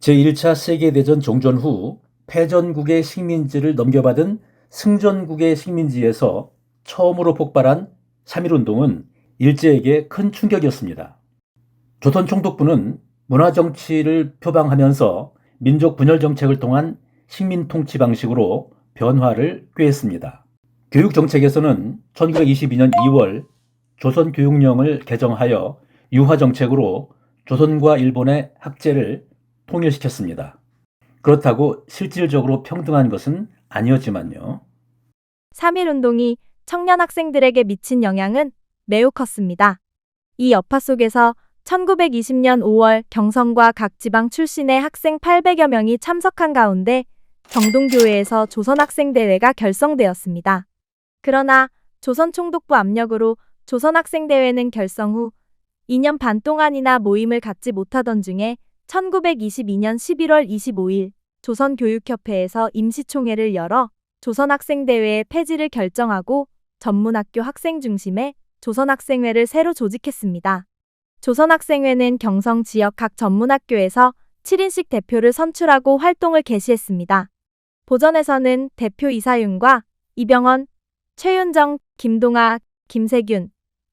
제1차 세계대전 종전 후 패전국의 식민지를 넘겨받은 승전국의 식민지에서 처음으로 폭발한 3.1운동은 일제에게 큰 충격이었습니다. 조선총독부는 문화정치를 표방하면서 민족 분열 정책을 통한 식민통치 방식으로 변화를 꾀했습니다. 교육정책에서는 1922년 2월 조선교육령을 개정하여 유화정책으로 조선과 일본의 학제를 통일시켰습니다. 그렇다고 실질적으로 평등한 것은 아니었지만요. 3.1운동이 청년 학생들에게 미친 영향은 매우 컸습니다. 이 여파 속에서 1920년 5월 경성과 각 지방 출신의 학생 800여 명이 참석한 가운데 경동교회에서 조선학생대회가 결성되었습니다. 그러나 조선총독부 압력으로 조선학생대회는 결성 후 2년 반 동안이나 모임을 갖지 못하던 중에 1922년 11월 25일 조선교육협회에서 임시총회를 열어 조선학생대회의 폐지를 결정하고 전문학교 학생 중심의 조선학생회를 새로 조직했습니다. 조선학생회는 경성 지역 각 전문학교에서 7인씩 대표를 선출하고 활동을 개시했습니다. 보전에서는 대표 이사윤과 이병헌, 최윤정, 김동아, 김세균,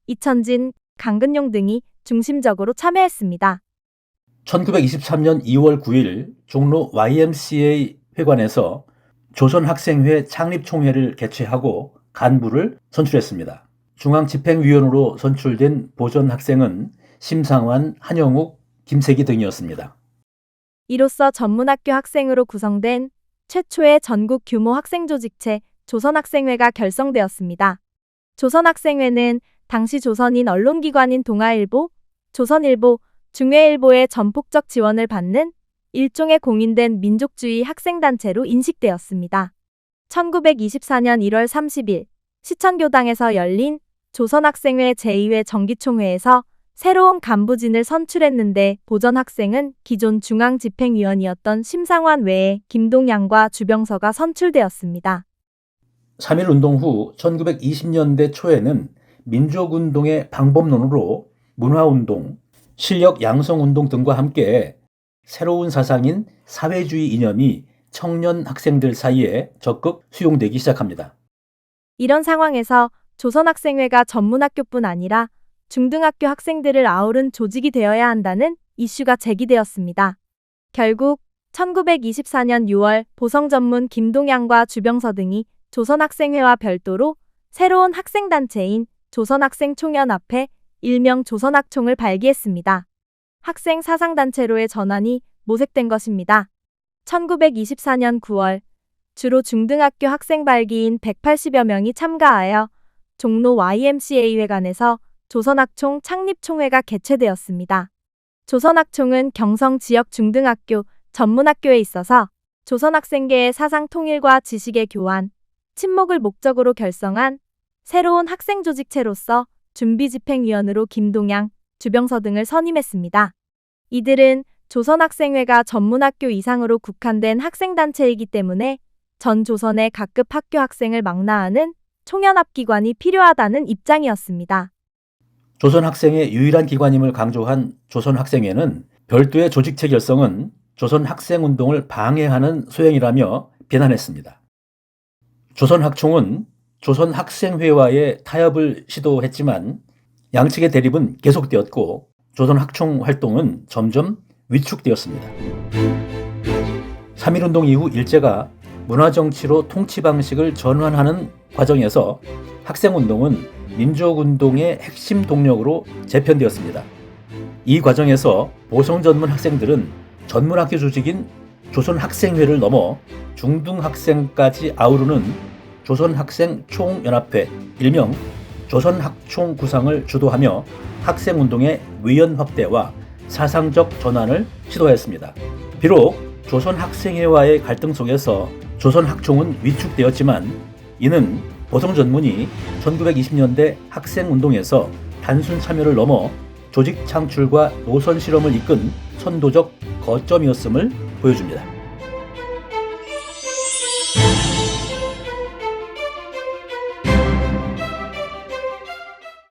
이천진, 강근용 등이 중심적으로 참여했습니다. 1923년 2월 9일 종로 YMCA 회관에서 조선학생회 창립총회를 개최하고 간부를 선출했습니다. 중앙집행위원으로 선출된 보전학생은 심상환, 한영욱, 김세기 등이었습니다. 이로써 전문학교 학생으로 구성된 최초의 전국 규모 학생조직체 조선학생회가 결성되었습니다. 조선학생회는 당시 조선인 언론기관인 동아일보, 조선일보, 중외일보의 전폭적 지원을 받는 일종의 공인된 민족주의 학생단체로 인식되었습니다. 1924년 1월 30일 시천교당에서 열린 조선학생회 제2회 정기총회에서 새로운 간부진을 선출했는데 보전학생은 기존 중앙집행위원이었던 심상환 외에 김동양과 주병서가 선출되었습니다. 3.1운동 후 1920년대 초에는 민족운동의 방법론으로 문화운동, 실력 양성운동 등과 함께 새로운 사상인 사회주의 이념이 청년 학생들 사이에 적극 수용되기 시작합니다. 이런 상황에서 조선학생회가 전문학교뿐 아니라 중등학교 학생들을 아우른 조직이 되어야 한다는 이슈가 제기되었습니다. 결국 1924년 6월 보성전문 김동양과 주병서 등이 조선학생회와 별도로 새로운 학생단체인 조선학생총연합회 일명 조선학총을 발기했습니다. 학생 사상단체로의 전환이 모색된 것입니다. 1924년 9월 주로 중등학교 학생 발기인 180여 명이 참가하여 종로 YMCA 회관에서 조선학총 창립총회가 개최되었습니다. 조선학총은 경성 지역 중등학교, 전문학교에 있어서 조선학생계의 사상 통일과 지식의 교환, 친목을 목적으로 결성한 새로운 학생조직체로서 준비집행위원으로 김동양, 주병서 등을 선임했습니다. 이들은 조선학생회가 전문학교 이상으로 국한된 학생단체이기 때문에 전 조선의 각급 학교 학생을 망라하는 총연합기관이 필요하다는 입장이었습니다. 조선학생의 유일한 기관임을 강조한 조선학생회는 별도의 조직체 결성은 조선학생운동을 방해하는 소행이라며 비난했습니다. 조선학총은 조선학생회와의 타협을 시도했지만 양측의 대립은 계속되었고 조선학총 활동은 점점 위축되었습니다. 3.1운동 이후 일제가 문화정치로 통치 방식을 전환하는 과정에서 학생운동은 민족운동의 핵심 동력으로 재편되었습니다. 이 과정에서 보성전문 학생들은 전문학교 조직인 조선학생회를 넘어 중등학생까지 아우르는 조선학생총연합회, 일명 조선학총 구상을 주도하며 학생운동의 위원 확대와 사상적 전환을 시도했습니다. 비록 조선학생회와의 갈등 속에서 조선학총은 위축되었지만 이는 보성전문이 1920년대 학생운동에서 단순 참여를 넘어 조직 창출과 노선 실험을 이끈 선도적 거점이었음을 보여줍니다.